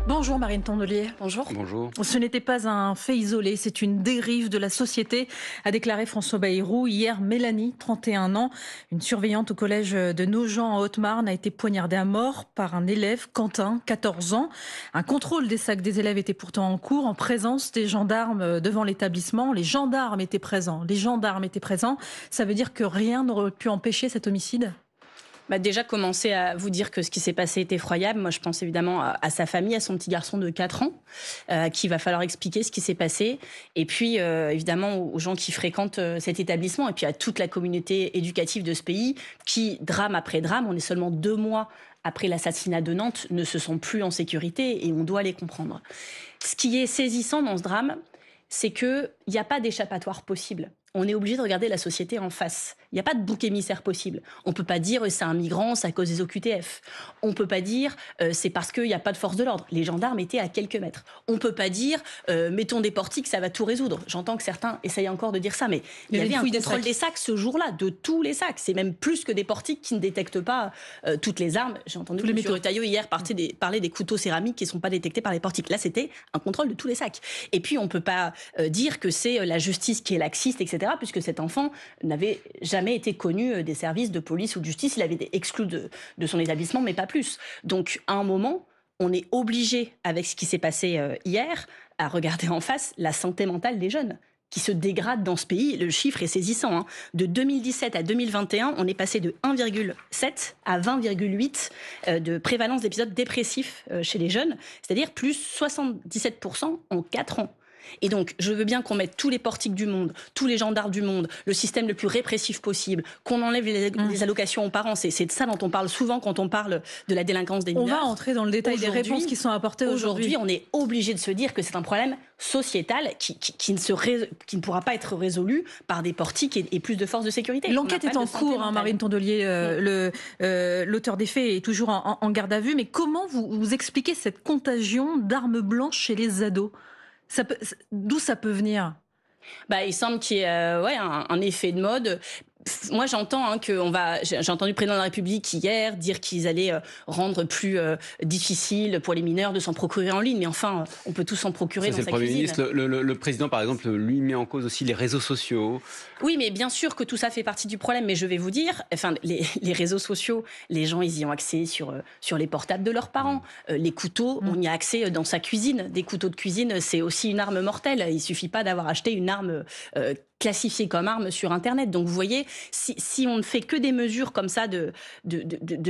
Bonjour Marine Tondelier. Bonjour. Bonjour. Ce n'était pas un fait isolé, c'est une dérive de la société, a déclaré François Bayrou. Hier, Mélanie, 31 ans, une surveillante au collège de Nogent en Haute-Marne, a été poignardée à mort par un élève, Quentin, 14 ans. Un contrôle des sacs des élèves était pourtant en cours, en présence des gendarmes devant l'établissement. Les gendarmes étaient présents. Ça veut dire que rien n'aurait pu empêcher cet homicide ? Déjà, commencer à vous dire que ce qui s'est passé est effroyable. Moi, je pense évidemment à sa famille, à son petit garçon de 4 ans, qu'il va falloir expliquer ce qui s'est passé. Et puis, évidemment, aux gens qui fréquentent cet établissement, et puis à toute la communauté éducative de ce pays, qui, drame après drame, on est seulement 2 mois après l'assassinat de Nantes, ne se sentent plus en sécurité, et on doit les comprendre. Ce qui est saisissant dans ce drame, c'est qu'il n'y a pas d'échappatoire possible. On est obligé de regarder la société en face. Il n'y a pas de bouc émissaire possible. On ne peut pas dire c'est un migrant, c'est à cause des OQTF. On ne peut pas dire c'est parce qu'il n'y a pas de force de l'ordre. Les gendarmes étaient à quelques mètres. On ne peut pas dire mettons des portiques, ça va tout résoudre. J'entends que certains essayent encore de dire ça, mais il y avait un contrôle des sacs ce jour-là, de tous les sacs. C'est même plus que des portiques qui ne détectent pas toutes les armes. J'ai entendu M. Retailleau hier parler des couteaux céramiques qui ne sont pas détectés par les portiques. Là, c'était un contrôle de tous les sacs. Et puis, on ne peut pas dire que c'est la justice qui est laxiste, etc., puisque cet enfant n'avait jamais été connu des services de police ou de justice. Il avait été exclu de son établissement, mais pas plus. Donc, à un moment, on est obligé, avec ce qui s'est passé hier, à regarder en face la santé mentale des jeunes qui se dégrade dans ce pays. Le chiffre est saisissant. De 2017 à 2021, on est passé de 1,7 à 20,8 de prévalence d'épisodes dépressifs chez les jeunes, c'est-à-dire plus 77% en 4 ans. Et donc, je veux bien qu'on mette tous les portiques du monde, tous les gendarmes du monde, le système le plus répressif possible, qu'on enlève les allocations aux parents. C'est de ça dont on parle souvent quand on parne de la délinquance des mineurs. On va entrer dans le détail des réponses qui sont apportées aujourd'hui. Aujourd'hui, on est obligé de se dire que c'est un problème sociétal qui ne pourra pas être résolu par des portiques et plus de forces de sécurité. L'enquête est en cours, Marine Tondelier. L'auteur des faits est toujours en garde à vue. Mais comment vous expliquez cette contagion d'armes blanches chez les ados ? D'où ça peut venir ? Il semble qu'il y ait un effet de mode. Moi, j'entends j'ai entendu le président de la République hier dire qu'ils allaient rendre plus difficile pour les mineurs de s'en procurer en ligne. Mais enfin, on peut tous s'en procurer dans sa cuisine. C'est le Premier ministre. Le président, par exemple, lui met en cause aussi les réseaux sociaux. Oui, mais bien sûr que tout ça fait partie du problème. Mais je vais vous dire, les réseaux sociaux, les gens, ils y ont accès sur les portables de leurs parents. Les couteaux, on y a accès dans sa cuisine. Des couteaux de cuisine, c'est aussi une arme mortelle. Il suffit pas d'avoir acheté une arme classifiée comme arme sur Internet. Donc vous voyez, si on ne fait que des mesures comme ça de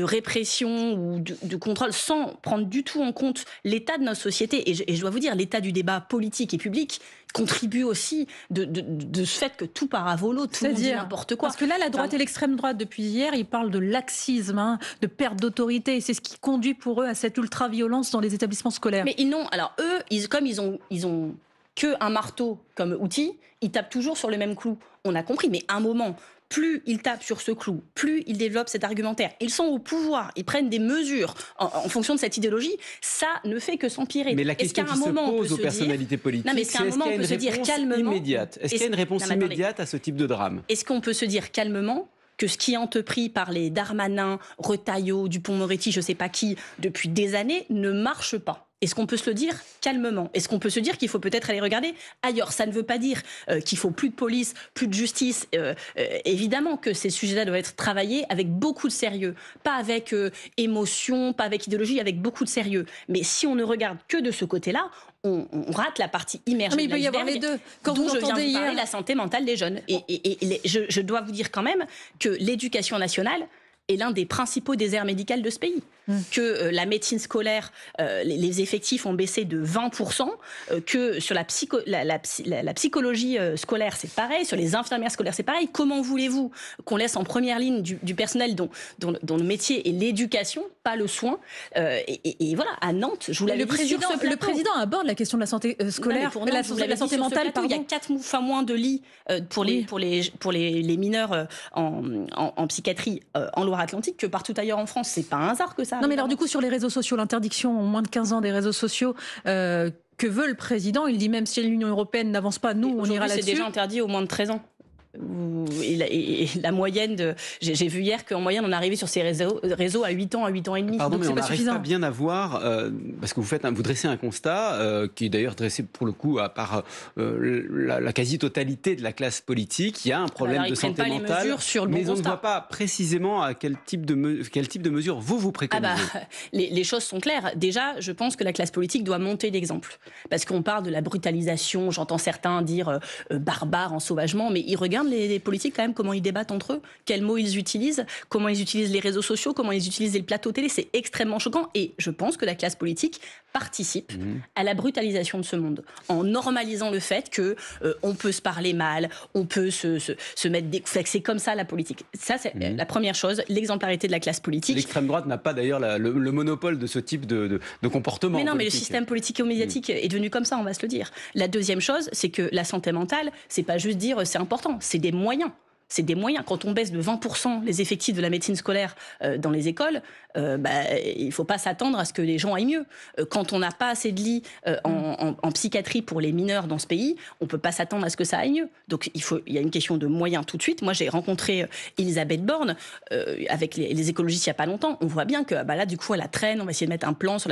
répression ou de contrôle sans prendre du tout en compte l'état de notre société, et je dois vous dire, l'état du débat politique et public contribue aussi de ce fait que tout part à volo, tout le monde dit n'importe quoi. Parce que là, la droite et l'extrême droite, depuis hier, ils parlent de laxisme, de perte d'autorité, et c'est ce qui conduit pour eux à cette ultra-violence dans les établissements scolaires. Mais comme ils ont qu'un marteau comme outil, ils tapent toujours sur le même clou. On a compris, mais à un moment, plus ils tapent sur ce clou, plus ils développent cet argumentaire. Ils sont au pouvoir, ils prennent des mesures en fonction de cette idéologie. Ça ne fait que s'empirer. Mais la question qui se pose aux personnalités politiques, c'est est-ce qu'il y a une réponse immédiate ? Est-ce qu'il y a une réponse immédiate à ce type de drame ? Est-ce qu'on peut se dire calmement que ce qui est entrepris par les Darmanin, Retailleau, Dupond-Moretti, je ne sais pas qui, depuis des années, ne marche pas ? Est-ce qu'on peut se le dire calmement ? Est-ce qu'on peut se dire qu'il faut peut-être aller regarder ailleurs ? Ça ne veut pas dire qu'il faut plus de police, plus de justice. Évidemment que ces sujets-là doivent être travaillés avec beaucoup de sérieux. Pas avec émotion, pas avec idéologie, avec beaucoup de sérieux. Mais si on ne regarde que de ce côté-là, on rate la partie immergée. Mais il peut y avoir les deux. Quand vous entendez hier parler de la santé mentale des jeunes. Je dois vous dire quand même que l'éducation nationale est l'un des principaux déserts médicaux de ce pays. Que la médecine scolaire, les effectifs ont baissé de 20%, que sur la psychologie scolaire, c'est pareil, sur les infirmières scolaires, c'est pareil. Comment voulez-vous qu'on laisse en première ligne du personnel dont le métier est l'éducation, pas le soin et voilà, à Nantes, je vous l'avais dit sur ce plateau. Le président aborde la question de la santé scolaire, de la santé mentale. Il y a 4 fois moins de lits pour les mineurs en psychiatrie en Loire-Atlantique que partout ailleurs en France. C'est pas un hasard que ça. Non mais alors du coup sur les réseaux sociaux, l'interdiction en moins de 15 ans des réseaux sociaux, que veut le président ? Il dit même si l'Union européenne n'avance pas, nous on ira là-dessus. C'est déjà interdit au moins de 13 ans. Et la moyenne de... J'ai vu hier qu'en moyenne, on arrivait sur ces réseaux à 8 ans, à 8 ans et demi. Pardon, donc mais on n'arrive pas bien à voir, parce que vous dressez un constat qui est d'ailleurs dressé pour le coup par la quasi-totalité de la classe politique. Il y a un problème de santé mentale, mais on ne voit pas précisément à quel type de mesures vous préconisez. Les choses sont claires. Déjà, je pense que la classe politique doit monter l'exemple. Parce qu'on parle de la brutalisation, j'entends certains dire barbare, ensauvagement, mais ils regardent les politiques quand même, comment ils débattent entre eux, quels mots ils utilisent, comment ils utilisent les réseaux sociaux, comment ils utilisent les plateaux télé. C'est extrêmement choquant. Et je pense que la classe politique participe à la brutalisation de ce monde, en normalisant le fait que on peut se parler mal, on peut se mettre des... C'est comme ça la politique. Ça, c'est la première chose, l'exemplarité de la classe politique. L'extrême droite n'a pas d'ailleurs le monopole de ce type de comportement. Mais non, mais le système politico-médiatique est devenu comme ça, on va se le dire. La deuxième chose, c'est que la santé mentale, c'est pas juste dire c'est important, c'est des moyens. C'est des moyens. Quand on baisse de 20% les effectifs de la médecine scolaire dans les écoles, il ne faut pas s'attendre à ce que les gens aillent mieux. Quand on n'a pas assez de lits en psychiatrie pour les mineurs dans ce pays, on ne peut pas s'attendre à ce que ça aille mieux. Donc il y a une question de moyens tout de suite. Moi, j'ai rencontré Elisabeth Borne avec les écologistes il n'y a pas longtemps. On voit bien que là, du coup, elle la traîne. On va essayer de mettre un plan sur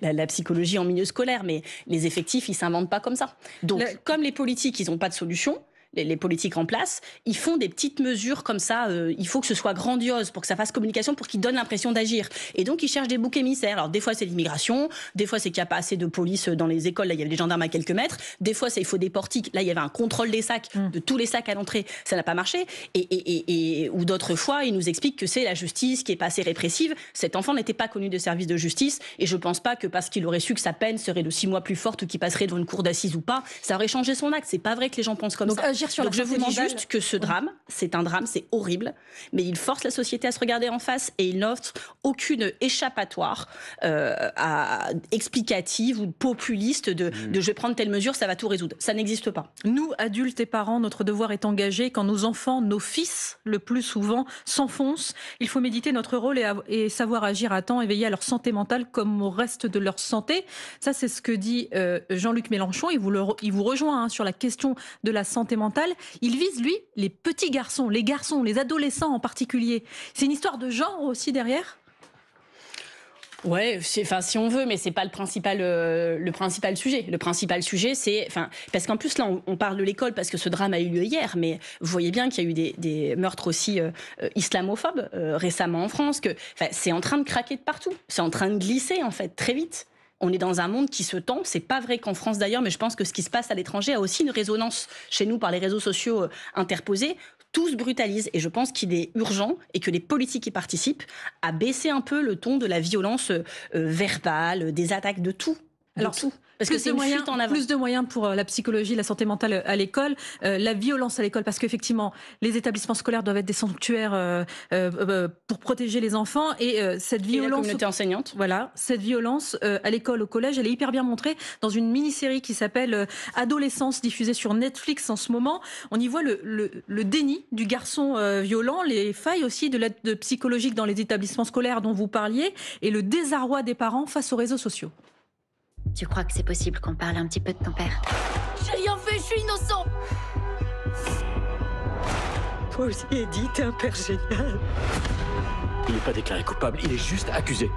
la psychologie en milieu scolaire. Mais les effectifs, ils ne s'inventent pas comme ça. Donc, comme les politiques, ils n'ont pas de solution, les politiques en place, ils font des petites mesures comme ça, il faut que ce soit grandiose pour que ça fasse communication, pour qu'ils donnent l'impression d'agir. Et donc ils cherchent des boucs émissaires. Alors des fois c'est l'immigration, des fois c'est qu'il n'y a pas assez de police dans les écoles, là il y avait des gendarmes à quelques mètres, des fois c'est il faut des portiques, là il y avait un contrôle des sacs, de tous les sacs à l'entrée, ça n'a pas marché. Ou d'autres fois ils nous expliquent que c'est la justice qui est pas assez répressive. Cet enfant n'était pas connu de service de justice et je pense pas que parce qu'il aurait su que sa peine serait de 6 mois plus forte ou qu'il passerait devant une cour d'assises ou pas, ça aurait changé son acte. C'est pas vrai que les gens pensent comme ça. Donc je vous dis juste que ce drame, c'est un drame, c'est horrible, mais il force la société à se regarder en face et il n'offre aucune échappatoire explicative ou populiste de je vais prendre telle mesure, ça va tout résoudre. Ça n'existe pas. Nous, adultes et parents, notre devoir est engagé. Quand nos enfants, nos fils, le plus souvent, s'enfoncent, il faut méditer notre rôle et savoir agir à temps et veiller à leur santé mentale comme au reste de leur santé. Ça, c'est ce que dit Jean-Luc Mélenchon. Il vous rejoint sur la question de la santé mentale. Il vise, lui, les petits garçons, les adolescents en particulier. C'est une histoire de genre aussi derrière ? Ouais, si on veut, mais c'est pas le principal sujet. Le principal sujet, c'est, parce qu'en plus là, on parle de l'école parce que ce drame a eu lieu hier, mais vous voyez bien qu'il y a eu des meurtres aussi islamophobes récemment en France. C'est en train de craquer de partout. C'est en train de glisser en fait très vite. On est dans un monde qui se tend. C'est pas vrai qu'en France d'ailleurs, mais je pense que ce qui se passe à l'étranger a aussi une résonance chez nous par les réseaux sociaux interposés. Tout se brutalise et je pense qu'il est urgent et que les politiques y participent à baisser un peu le ton de la violence verbale, des attaques, de tout. Alors, tout. Parce que c'est une fuite en avant. Plus de moyens pour la psychologie, la santé mentale à l'école, la violence à l'école, parce qu'effectivement, les établissements scolaires doivent être des sanctuaires pour protéger les enfants. Et cette violence... Et la communauté enseignante. Voilà, cette violence à l'école, au collège, elle est hyper bien montrée dans une mini-série qui s'appelle Adolescence, diffusée sur Netflix en ce moment. On y voit le déni du garçon violent, les failles aussi de l'aide psychologique dans les établissements scolaires dont vous parliez, et le désarroi des parents face aux réseaux sociaux. Tu crois que c'est possible qu'on parle un petit peu de ton père ? J'ai rien fait, je suis innocent. Toi aussi, Eddie, t'es un père génial. Il n'est pas déclaré coupable, il est juste accusé.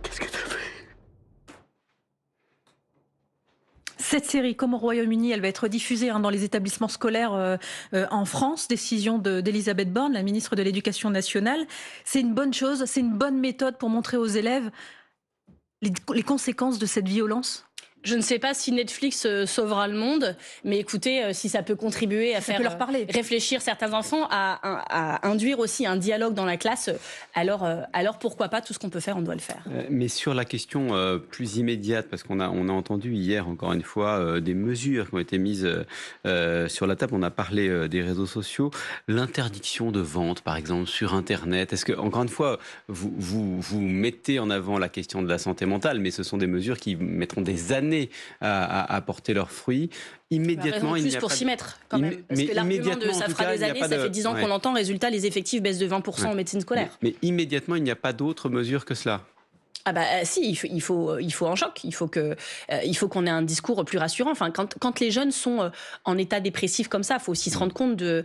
Qu'est-ce que t'as fait ? Cette série, comme au Royaume-Uni, elle va être diffusée dans les établissements scolaires en France. Décision d'Elisabeth Borne, la ministre de l'Éducation nationale. C'est une bonne chose, c'est une bonne méthode pour montrer aux élèves les conséquences de cette violence. Je ne sais pas si Netflix sauvera le monde, mais écoutez, si ça peut contribuer à faire réfléchir certains enfants, à induire aussi un dialogue dans la classe, alors pourquoi pas, tout ce qu'on peut faire, on doit le faire. Mais sur la question plus immédiate, parce qu'on a entendu hier, encore une fois, des mesures qui ont été mises sur la table, on a parlé des réseaux sociaux, l'interdiction de vente, par exemple, sur Internet. Est-ce que, encore une fois, vous mettez en avant la question de la santé mentale, mais ce sont des mesures qui mettront des années à porter leurs fruits. Immédiatement, il n'y a pas... s'y mettre, quand même. Parce que l'argument de ça fera des années, ça fait 10 ans qu'on l'entend, résultat, les effectifs baissent de 20% en médecine scolaire. Mais immédiatement, il n'y a pas d'autre mesure que cela. Ah bah si, il faut un choc, il faut qu'on ait un discours plus rassurant. Enfin, quand les jeunes sont en état dépressif comme ça, il faut aussi se rendre compte de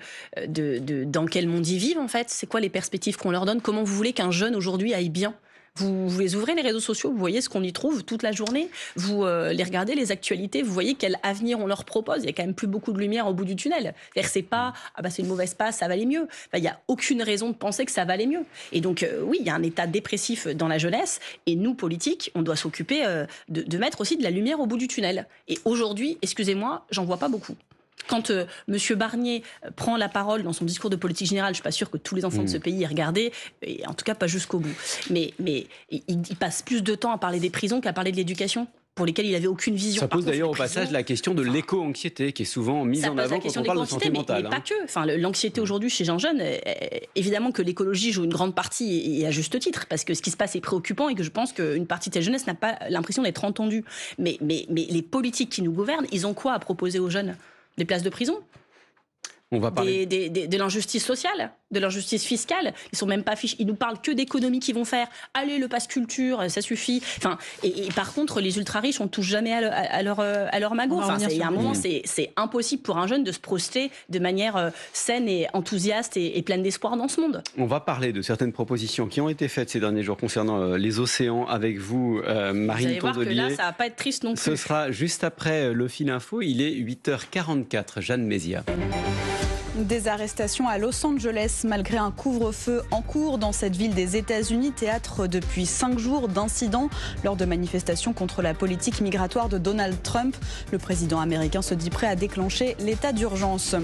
dans quel monde ils vivent en fait. C'est quoi les perspectives qu'on leur donne? Comment vous voulez qu'un jeune aujourd'hui aille bien? Vous les ouvrez les réseaux sociaux, vous voyez ce qu'on y trouve toute la journée, vous les regardez les actualités, vous voyez quel avenir on leur propose. Il y a quand même plus beaucoup de lumière au bout du tunnel. C'est-à-dire c'est pas c'est une mauvaise passe, ça va aller mieux. Enfin, il y a aucune raison de penser que ça va aller mieux. Et donc oui, il y a un état dépressif dans la jeunesse et nous politiques, on doit s'occuper de mettre aussi de la lumière au bout du tunnel. Et aujourd'hui, excusez-moi, j'en vois pas beaucoup. Quand M. Barnier prend la parole dans son discours de politique générale, je ne suis pas sûre que tous les enfants de ce pays aient regardé, et en tout cas pas jusqu'au bout. Mais il passe plus de temps à parler des prisons qu'à parler de l'éducation, pour lesquelles il n'avait aucune vision. Ça pose d'ailleurs au passage la question de l'éco-anxiété, qui est souvent mise en avant quand on parle de santé mentale. Mais pas que. Enfin, l'anxiété aujourd'hui chez les jeunes, évidemment que l'écologie joue une grande partie, et à juste titre, parce que ce qui se passe est préoccupant et que je pense qu'une partie de cette jeunesse n'a pas l'impression d'être entendue. Mais les politiques qui nous gouvernent, ils ont quoi à proposer aux jeunes? Des places de prison? On va parler de l'injustice sociale, de l'injustice fiscale. Ils sont même pas fichus. Ils nous parlent que d'économies qu'ils vont faire. Allez, le pass culture, ça suffit. Enfin, et par contre, les ultra riches, on touche jamais à leur magot. Enfin, il y a un moment, c'est impossible pour un jeune de se projeter de manière saine et enthousiaste et pleine d'espoir dans ce monde. On va parler de certaines propositions qui ont été faites ces derniers jours concernant les océans avec vous, Marine Tondelier. Vous allez voir que là, ça va pas être triste non plus. Ce sera juste après le fil info. Il est 8h44. Jeanne Mézia. Des arrestations à Los Angeles malgré un couvre-feu en cours dans cette ville des États-Unis, théâtre depuis 5 jours d'incidents lors de manifestations contre la politique migratoire de Donald Trump. Le président américain se dit prêt à déclencher l'état d'urgence.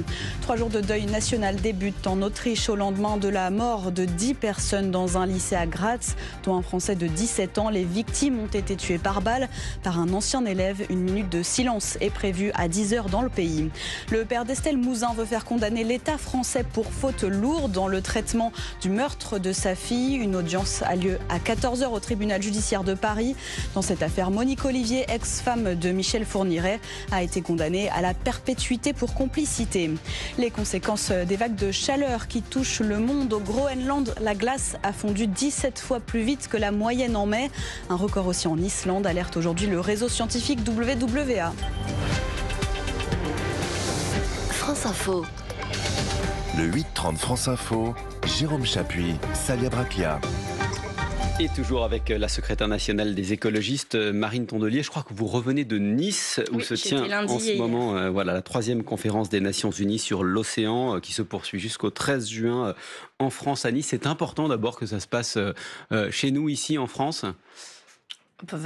3 jours de deuil national débutent en Autriche au lendemain de la mort de 10 personnes dans un lycée à Graz, dont un Français de 17 ans. Les victimes ont été tuées par balle par un ancien élève. Une minute de silence est prévue à 10h dans le pays. Le père d'Estelle Mouzin veut faire condamner l'État français pour faute lourde dans le traitement du meurtre de sa fille. Une audience a lieu à 14h au tribunal judiciaire de Paris. Dans cette affaire, Monique Olivier, ex-femme de Michel Fourniret, a été condamnée à la perpétuité pour complicité. Les conséquences des vagues de chaleur qui touchent le monde. Au Groenland, la glace a fondu 17 fois plus vite que la moyenne en mai. Un record aussi en Islande, alerte aujourd'hui le réseau scientifique WWA. France Info. Le 8h30 France Info, Jérôme Chapuis, Salia Braclia. Et toujours avec la secrétaire nationale des écologistes, Marine Tondelier. Je crois que vous revenez de Nice, où se tient en ce moment la 3e conférence des Nations Unies sur l'océan, qui se poursuit jusqu'au 13 juin en France à Nice. C'est important d'abord que ça se passe chez nous, ici en France.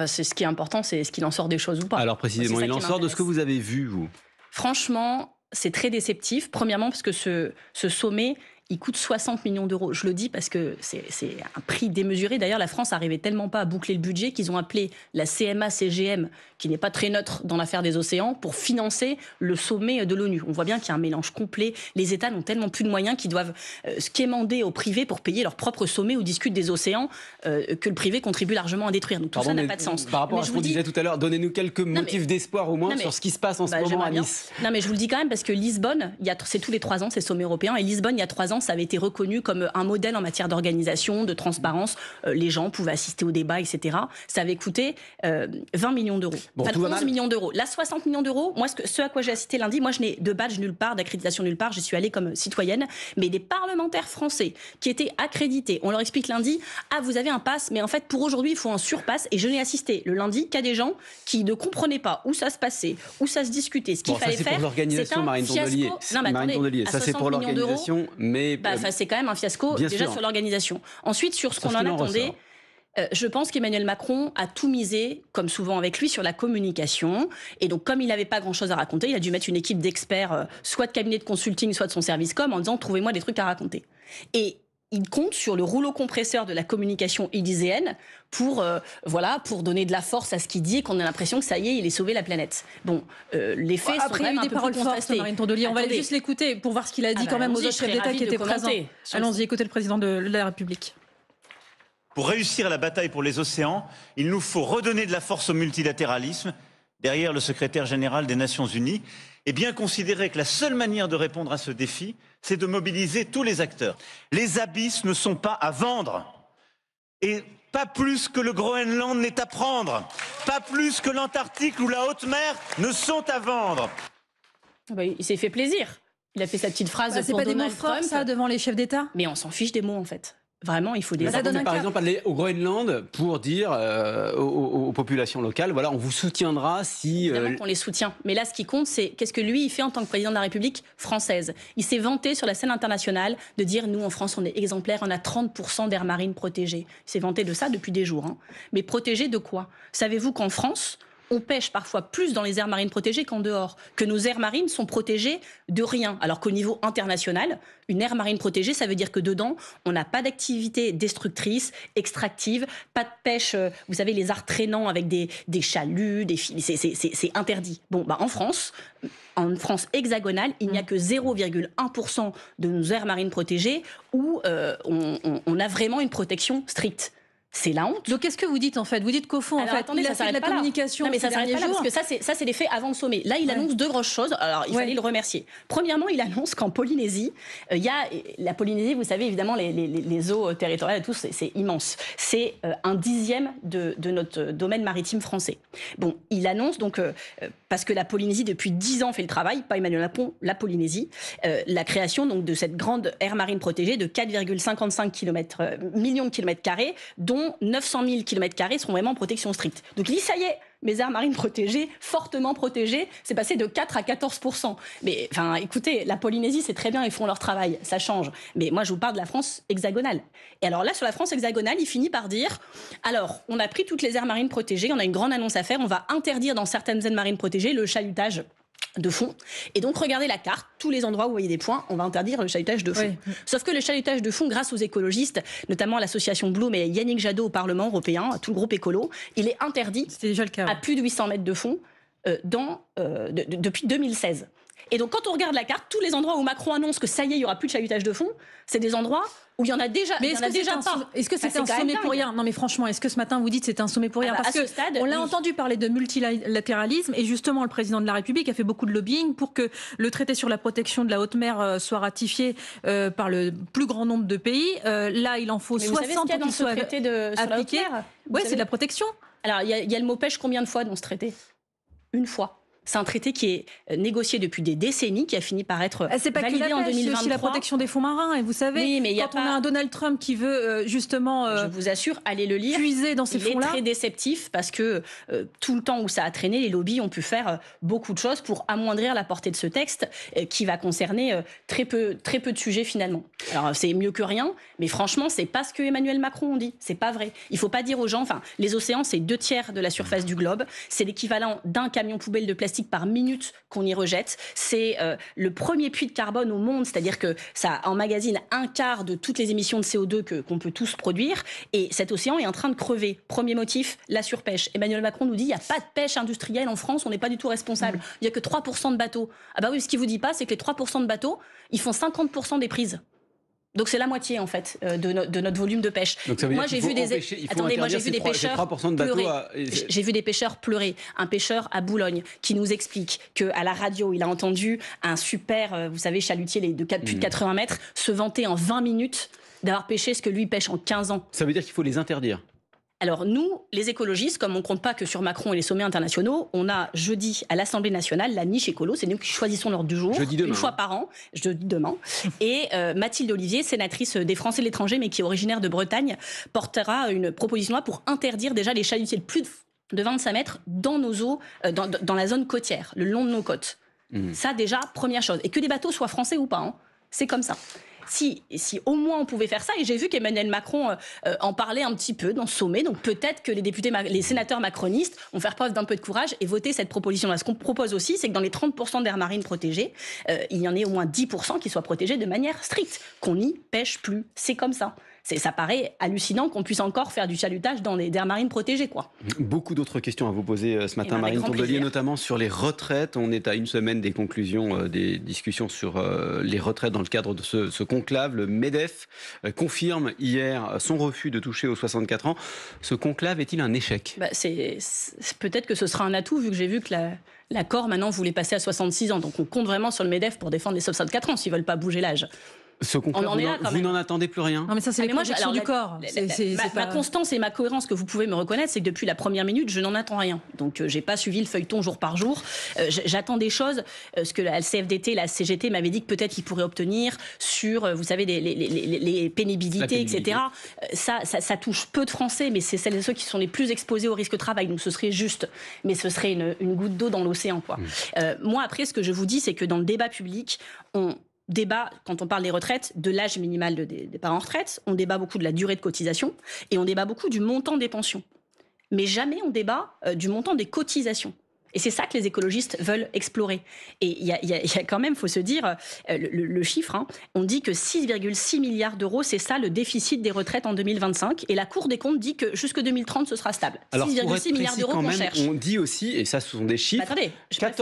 C'est ce qui est important, c'est est-ce qu'il en sort des choses ou pas. Alors précisément, il en sort de ce que vous avez vu, vous? Franchement, c'est très déceptif. Premièrement, parce que ce sommet, il coûte 60 millions d'euros. Je le dis parce que c'est un prix démesuré. D'ailleurs, la France n'arrivait tellement pas à boucler le budget qu'ils ont appelé la CMA-CGM, qui n'est pas très neutre dans l'affaire des océans, pour financer le sommet de l'ONU. On voit bien qu'il y a un mélange complet. Les États n'ont tellement plus de moyens qu'ils doivent se quémander au privé pour payer leur propre sommet où discutent des océans que le privé contribue largement à détruire. Donc tout ça n'a pas de sens. Par rapport à ce qu'on disait tout à l'heure, donnez-nous quelques motifs d'espoir au moins sur ce qui se passe en ce moment à Nice. Non mais je vous le dis quand même parce que Lisbonne, c'est tous les 3 ans, c'est le sommet européen. Et Lisbonne, il y a 3 ans, ça avait été reconnu comme un modèle en matière d'organisation, de transparence. Les gens pouvaient assister au débat, etc. Ça avait coûté 20 millions d'euros. Bon, 11 millions d'euros. Là, 60 millions d'euros, moi, ce à quoi j'ai assisté lundi, moi, je n'ai de badge nulle part, d'accréditation nulle part, j'y suis allée comme citoyenne, mais des parlementaires français qui étaient accrédités, on leur explique lundi, vous avez un pass, mais en fait, pour aujourd'hui, il faut un surpass, et je n'ai assisté le lundi qu'à des gens qui ne comprenaient pas où ça se passait, où ça se discutait, ce qu'il fallait faire. C'est pour l'organisation, Marine Tondelier. Marine Tondelier, ça c'est pour l'organisation, mais... c'est quand même un fiasco, déjà sur l'organisation. Ensuite, sur ce qu'on en attendait... je pense qu'Emmanuel Macron a tout misé, comme souvent avec lui, sur la communication. Et donc, comme il n'avait pas grand-chose à raconter, il a dû mettre une équipe d'experts, soit de cabinet de consulting, soit de son service com, en disant « Trouvez-moi des trucs à raconter ». Et il compte sur le rouleau compresseur de la communication élyséenne pour donner de la force à ce qu'il dit et qu'on a l'impression que ça y est, il est sauvé la planète. Bon, les faits sont quand même un peu plus contrastés. Marine Tondelier, on va juste l'écouter pour voir ce qu'il a dit quand même aux autres chefs d'État qui étaient présents. Allons-y, écoutez le président de la République. Pour réussir la bataille pour les océans, il nous faut redonner de la force au multilatéralisme, derrière le secrétaire général des Nations Unies, et bien considérer que la seule manière de répondre à ce défi, c'est de mobiliser tous les acteurs. Les abysses ne sont pas à vendre. Et pas plus que le Groenland n'est à prendre. Pas plus que l'Antarctique ou la haute mer ne sont à vendre. Il s'est fait plaisir. Il a fait sa petite phrase c'est pour pas des mots Donald forts, Trump. ça, devant les chefs d'État? Mais on s'en fiche des mots, en fait. Vraiment, il faut des... Ça donne un par cap. exemple, aller au Groenland pour dire aux populations locales, voilà, on vous soutiendra si... Évidemment qu'on les soutient. Mais là, ce qui compte, c'est qu'est-ce que lui, il fait en tant que président de la République française. Il s'est vanté sur la scène internationale de dire, nous, en France, on est exemplaires, on a 30% d'aires marines protégées. Il s'est vanté de ça depuis des jours. Hein. Mais protégées de quoi? Savez-vous qu'en France, on pêche parfois plus dans les aires marines protégées qu'en dehors, que nos aires marines sont protégées de rien, alors qu'au niveau international, une aire marine protégée, ça veut dire que dedans, on n'a pas d'activité destructrice, extractive, pas de pêche, vous savez, les arts traînants avec des chaluts, des filets, c'est interdit. Bon, en France hexagonale, il n'y a que 0,1% de nos aires marines protégées où on a vraiment une protection stricte. C'est la honte. Donc qu'est-ce que vous dites en fait? Vous dites qu'au fond, alors, en fait, attendez, il a fait de la communication. Non, mais ça ces s'arrête derniers pas là, jours. parce que ça c'est les faits avant le sommet. Là, il annonce deux grosses choses. Alors, il fallait le remercier. Premièrement, il annonce qu'en Polynésie, il y a la Polynésie, vous savez, évidemment, les eaux territoriales et tout, c'est immense. C'est 1/10 de notre domaine maritime français. Bon, il annonce donc, parce que la Polynésie, depuis 10 ans, fait le travail, pas Emmanuel Macron, la Polynésie, la création donc, de cette grande aire marine protégée de 4,55 millions de kilomètres carrés, dont 900 000 km² seront vraiment en protection stricte. Donc il dit, ça y est, mes aires marines protégées, fortement protégées, c'est passé de 4 à 14%. Mais enfin, écoutez, la Polynésie, c'est très bien, ils font leur travail, ça change. Mais moi, je vous parle de la France hexagonale. Et alors là, sur la France hexagonale, il finit par dire, alors, on a pris toutes les aires marines protégées, on a une grande annonce à faire, on va interdire dans certaines aires marines protégées le chalutage de fond. Et donc, regardez la carte, tous les endroits où vous voyez des points, on va interdire le chalutage de fond. Oui. Sauf que le chalutage de fond, grâce aux écologistes, notamment à l'association Bloom et Yannick Jadot au Parlement européen, tout le groupe écolo, il est interdit déjà le cas, à plus de 800 mètres de fond depuis 2016. Et donc, quand on regarde la carte, tous les endroits où Macron annonce que ça y est, il n'y aura plus de chalutage de fond, c'est des endroits où il y en a déjà, mais est-ce que c'est un sommet pour rien? Non mais franchement, est-ce que ce matin vous dites c'est un sommet pour rien? Parce que on l'a entendu parler de multilatéralisme et justement le président de la République a fait beaucoup de lobbying pour que le traité sur la protection de la haute mer soit ratifié par le plus grand nombre de pays. Là, il en faut 60 pour qu'il soit appliqué. Oui, c'est de la protection. Alors, il y a le mot pêche combien de fois dans ce traité? Une fois. C'est un traité qui est négocié depuis des décennies, qui a fini par être validé en 2023. C'est aussi la protection des fonds marins. Et vous savez, oui, mais quand on a un Donald Trump qui veut justement, je vous assure, allez le lire, puiser dans ces fonds-là. Il est très déceptif parce que tout le temps où ça a traîné, les lobbies ont pu faire beaucoup de choses pour amoindrir la portée de ce texte qui va concerner très peu de sujets finalement. Alors c'est mieux que rien, mais franchement, c'est pas ce que Emmanuel Macron dit. C'est pas vrai. Il faut pas dire aux gens, enfin, les océans, c'est 2/3 de la surface du globe. C'est l'équivalent d'un camion poubelle de plastique par minute qu'on y rejette. C'est le premier puits de carbone au monde, c'est-à-dire que ça emmagasine 1/4 de toutes les émissions de CO2 qu'on peut tous produire. Et cet océan est en train de crever. Premier motif, la surpêche. Emmanuel Macron nous dit il n'y a pas de pêche industrielle en France, on n'est pas du tout responsable. Il n'y a que 3% de bateaux. Ah bah oui, ce qu'il ne vous dit pas, c'est que les 3% de bateaux, ils font 50% des prises. Donc c'est la moitié en fait de notre volume de pêche. Donc ça veut dire moi j'ai vu des pêcheurs pleurer. J'ai vu des pêcheurs pleurer. Un pêcheur à Boulogne qui nous explique que à la radio il a entendu un super, vous savez, chalutier de plus de 80 mètres se vanter en 20 minutes d'avoir pêché ce que lui pêche en 15 ans. Ça veut dire qu'il faut les interdire. Alors nous, les écologistes, comme on ne compte pas que sur Macron et les sommets internationaux, on a jeudi à l'Assemblée nationale la niche écolo, c'est nous qui choisissons l'ordre du jour, une fois par an, jeudi demain. Et Mathilde Olivier, sénatrice des Français de l'étranger, mais qui est originaire de Bretagne, portera une proposition de loi pour interdire déjà les chalutiers de plus de 25 mètres dans nos eaux, dans la zone côtière, le long de nos côtes. Ça déjà, première chose. Et que les bateaux soient français ou pas, hein, c'est comme ça. Si au moins on pouvait faire ça, et j'ai vu qu'Emmanuel Macron en parlait un petit peu dans ce sommet, donc peut-être que les sénateurs macronistes vont faire preuve d'un peu de courage et voter cette proposition-là. Ce qu'on propose aussi, c'est que dans les 30% d'aires marines protégées, il y en ait au moins 10% qui soient protégés de manière stricte, qu'on n'y pêche plus. C'est comme ça. Ça paraît hallucinant qu'on puisse encore faire du chalutage dans des aires marines protégées, quoi. Beaucoup d'autres questions à vous poser ce matin, Marine Tondelier, notamment sur les retraites. On est à une semaine des conclusions des discussions sur les retraites dans le cadre de ce conclave. Le MEDEF confirme hier son refus de toucher aux 64 ans. Ce conclave est-il un échec ? Peut-être que ce sera un atout, vu que j'ai vu que l'accord maintenant voulait passer à 66 ans. Donc on compte vraiment sur le MEDEF pour défendre les 64 ans s'ils ne veulent pas bouger l'âge. On en est là, quand vous même. n'en attendez plus rien? Non, mais ça, c'est les projections du corps. Ma constance et ma cohérence que vous pouvez me reconnaître, c'est que depuis la première minute, je n'en attends rien. Donc, j'ai pas suivi le feuilleton jour par jour. J'attends des choses. Ce que la CFDT, la CGT m'avait dit que peut-être ils pourraient obtenir sur, vous savez, les pénibilités, etc. Ça touche peu de Français, mais c'est celles et ceux qui sont les plus exposés au risque de travail. Donc, ce serait juste. Mais ce serait une goutte d'eau dans l'océan, quoi. Moi, après, ce que je vous dis, c'est que dans le débat public, on débat, quand on parle des retraites, de l'âge minimal des départs en retraite, on débat beaucoup de la durée de cotisation et on débat beaucoup du montant des pensions. Mais jamais on débat du montant des cotisations. Et c'est ça que les écologistes veulent explorer. Et il y a quand même, il faut se dire, le chiffre, hein, on dit que 6,6 milliards d'euros, c'est ça le déficit des retraites en 2025. Et la Cour des comptes dit que jusque 2030, ce sera stable. 6,6 milliards d'euros qu'on cherche. On dit aussi, et ça ce sont des chiffres,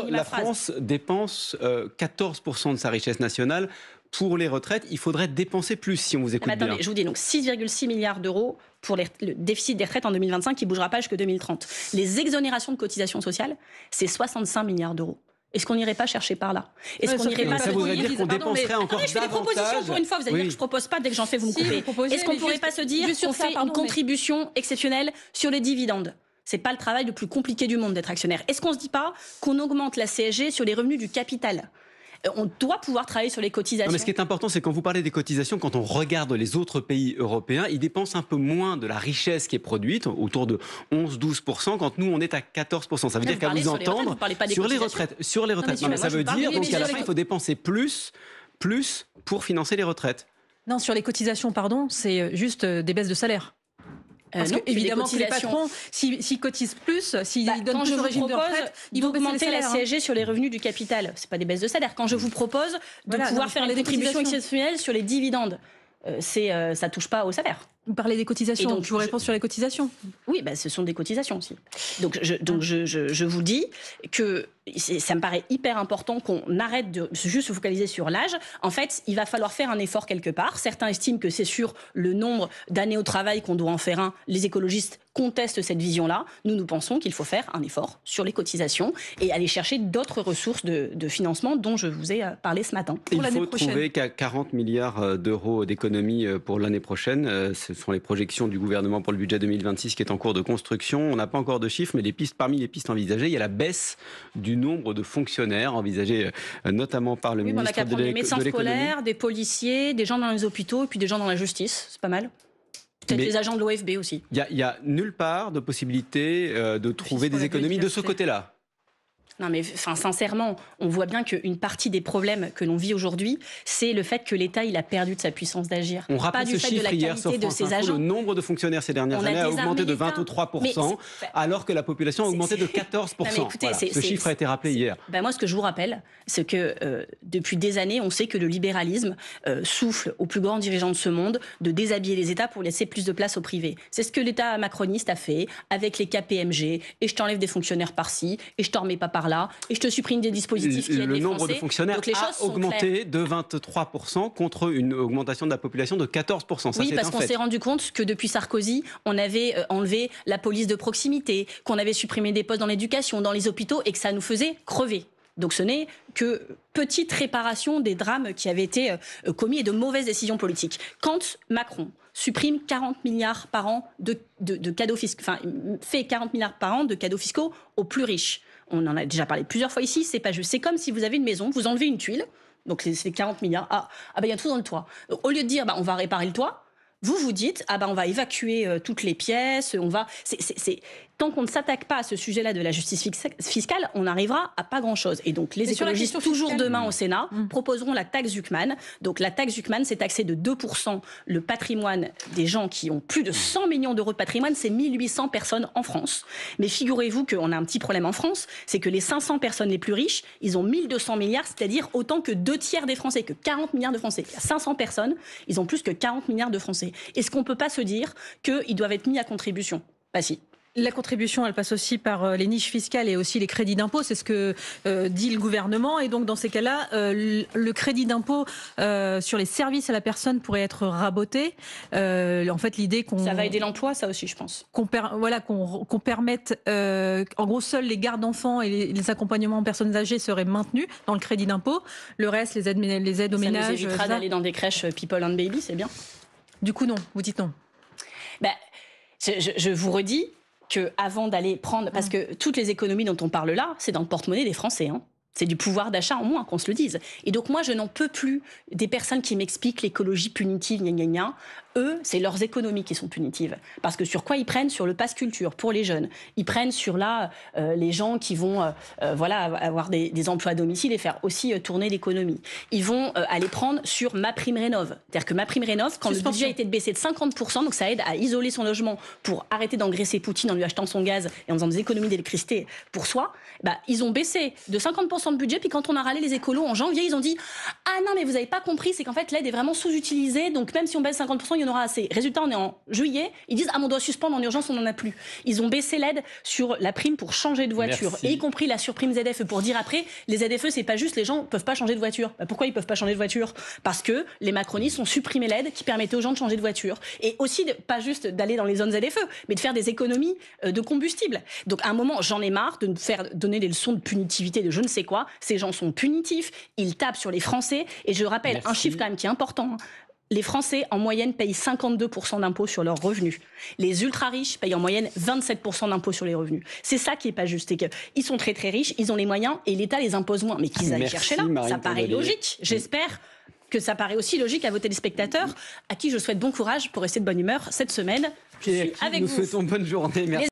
la France dépense 14% de sa richesse nationale pour les retraites. Il faudrait dépenser plus si on vous écoute bien. Je vous dis donc 6,6 milliards d'euros pour le déficit des retraites en 2025 qui ne bougera pas jusqu'à 2030. Les exonérations de cotisations sociales, c'est 65 milliards d'euros. Est-ce qu'on n'irait pas chercher par là? Est-ce qu'on n'irait pas... Ça voudrait dire qu'on dépenserait encore davantage. Je fais des propositions pour une fois. Vous allez dire que je ne propose pas. Dès que j'en fais, vous me coupez. Est-ce qu'on ne pourrait pas se dire qu'on fait une contribution exceptionnelle sur les dividendes? C'est pas le travail le plus compliqué du monde d'être actionnaire. Est-ce qu'on ne se dit pas qu'on augmente la CSG sur les revenus du capital? On doit pouvoir travailler sur les cotisations. Non, mais ce qui est important, c'est quand vous parlez des cotisations, quand on regarde les autres pays européens, ils dépensent un peu moins de la richesse qui est produite, autour de 11-12%, quand nous, on est à 14%. Ça veut dire qu'à vous entendre, sur les retraites. Non, mais ça veut dire qu'à la fin, il faut dépenser plus pour financer les retraites. Non, sur les cotisations, pardon, c'est juste des baisses de salaire. Parce que, évidemment, que les patrons, s'ils cotisent plus, s'ils donnent plus au régime de retraite, ils vont augmenter la CSG sur les revenus du capital. C'est pas des baisses de salaire. Quand je vous propose de pouvoir faire une contribution exceptionnelle sur les dividendes, ça touche pas au salaire. Vous parlez des cotisations, donc je vous réponds sur les cotisations. Oui, ce sont des cotisations aussi. Donc je vous dis que ça me paraît hyper important qu'on arrête de juste se focaliser sur l'âge. En fait, il va falloir faire un effort quelque part. Certains estiment que c'est sur le nombre d'années au travail qu'on doit en faire un. Les écologistes contestent cette vision-là. Nous pensons qu'il faut faire un effort sur les cotisations et aller chercher d'autres ressources de financement dont je vous ai parlé ce matin. Il faut trouver qu'à 40 milliards d'euros d'économies pour l'année prochaine. Ce sont les projections du gouvernement pour le budget 2026 qui est en cours de construction. On n'a pas encore de chiffres, mais parmi les pistes envisagées, il y a la baisse du nombre de fonctionnaires envisagés notamment par le ministre de l'économie. On a qu'à prendre des médecins scolaires, des policiers, des gens dans les hôpitaux et puis des gens dans la justice. C'est pas mal. Peut-être les agents de l'OFB aussi. Il n'y a nulle part de possibilité de trouver des économies de ce côté-là. Non mais sincèrement, on voit bien qu'une partie des problèmes que l'on vit aujourd'hui, c'est le fait que l'État il a perdu de sa puissance d'agir. On rappelle ce chiffre hier sur France Info, le nombre de fonctionnaires ces dernières années a augmenté de 23%, alors que la population a augmenté de 14%. Écoutez, voilà. Ce chiffre a été rappelé hier. Moi, ce que je vous rappelle, c'est que depuis des années, on sait que le libéralisme souffle aux plus grands dirigeants de ce monde de déshabiller les États pour laisser plus de place au privé. C'est ce que l'État macroniste a fait avec les KPMG, et je t'enlève des fonctionnaires par-ci, et je t'en remets pas par-là, et je te supprime des dispositifs qui aident les Français. Le nombre de fonctionnaires a augmenté de 23% contre une augmentation de la population de 14%. Ça, oui, parce qu'on s'est rendu compte que depuis Sarkozy, on avait enlevé la police de proximité, qu'on avait supprimé des postes dans l'éducation, dans les hôpitaux, et que ça nous faisait crever. Donc ce n'est que petite réparation des drames qui avaient été commis et de mauvaises décisions politiques. Quand Macron supprime 40 milliards par an de cadeaux fiscaux, fait 40 milliards par an de cadeaux fiscaux aux plus riches. On en a déjà parlé plusieurs fois ici, c'est pas juste. C'est comme si vous avez une maison, vous enlevez une tuile, donc c'est 40 milliards, il y a tout dans le toit. Donc, au lieu de dire on va réparer le toit, vous dites on va évacuer toutes les pièces, tant qu'on ne s'attaque pas à ce sujet-là de la justice fiscale, on n'arrivera à pas grand-chose. Et donc les écologistes, toujours demain au Sénat, proposeront la taxe Zuckman. Donc la taxe Zuckman, c'est taxer de 2% le patrimoine des gens qui ont plus de 100 millions d'euros de patrimoine. C'est 1800 personnes en France. Mais figurez-vous qu'on a un petit problème en France, c'est que les 500 personnes les plus riches, ils ont 1200 milliards, c'est-à-dire autant que 2/3 des Français, que 40 milliards de Français. Il y a 500 personnes, ils ont plus que 40 milliards de Français. Est-ce qu'on ne peut pas se dire qu'ils doivent être mis à contribution ? Si. La contribution, elle passe aussi par les niches fiscales et aussi les crédits d'impôt. C'est ce que dit le gouvernement. Et donc, dans ces cas-là, le crédit d'impôt sur les services à la personne pourrait être raboté. En fait, l'idée qu'on... Ça va aider l'emploi, ça aussi, je pense. Qu'on permette... en gros, seuls les gardes d'enfants et les accompagnements en personnes âgées seraient maintenus dans le crédit d'impôt. Le reste, les aides aux ménages... Ça nous évitera d'aller dans des crèches People and Baby, c'est bien. Du coup, non. Vous dites non. Je vous redis que avant d'aller prendre... Parce que toutes les économies dont on parle là, c'est dans le porte-monnaie des Français, hein. C'est du pouvoir d'achat en moins, qu'on se le dise. Et donc moi, je n'en peux plus des personnes qui m'expliquent l'écologie punitive, gna gna gna. Eux, c'est leurs économies qui sont punitives. Parce que sur quoi ils prennent? Sur le pass culture, pour les jeunes. Ils prennent sur les gens qui vont avoir des emplois à domicile et faire aussi tourner l'économie. Ils vont aller prendre sur MaPrimeRénov'. C'est-à-dire que MaPrimeRénov', quand le budget a été baissé de 50%, donc ça aide à isoler son logement pour arrêter d'engraisser Poutine en lui achetant son gaz et en faisant des économies d'électricité pour soi, ils ont baissé de 50% de budget. Puis quand on a râlé les écolos en janvier, ils ont dit « Ah non, mais vous n'avez pas compris, c'est qu'en fait l'aide est vraiment sous-utilisée, donc même si on baisse 50%, il y en aura assez. » Résultat, on est en juillet, ils disent « Ah, mais on doit suspendre en urgence, on n'en a plus. » Ils ont baissé l'aide sur la prime pour changer de voiture, Merci. et y compris la surprime ZFE, pour dire après, les ZFE, c'est pas juste, les gens peuvent pas changer de voiture. Pourquoi ils peuvent pas changer de voiture? Parce que les macronistes ont supprimé l'aide qui permettait aux gens de changer de voiture. Et aussi, pas juste d'aller dans les zones ZFE, mais de faire des économies de combustible. Donc à un moment, j'en ai marre de faire donner des leçons de punitivité, de je ne sais quoi. Ces gens sont punitifs, ils tapent sur les Français. Et je rappelle un chiffre quand même qui est important. Les Français, en moyenne, payent 52% d'impôts sur leurs revenus. Les ultra-riches payent en moyenne 27% d'impôts sur les revenus. C'est ça qui n'est pas juste. C'est qu'ils sont très très riches, ils ont les moyens et l'État les impose moins. Mais qu'ils aillent chercher là, Marine ça paraît Tondelier. logique. J'espère que ça paraît aussi logique à vos téléspectateurs, à qui je souhaite bon courage pour rester de bonne humeur cette semaine. Je suis avec Nous vous. souhaitons bonne journée. Merci.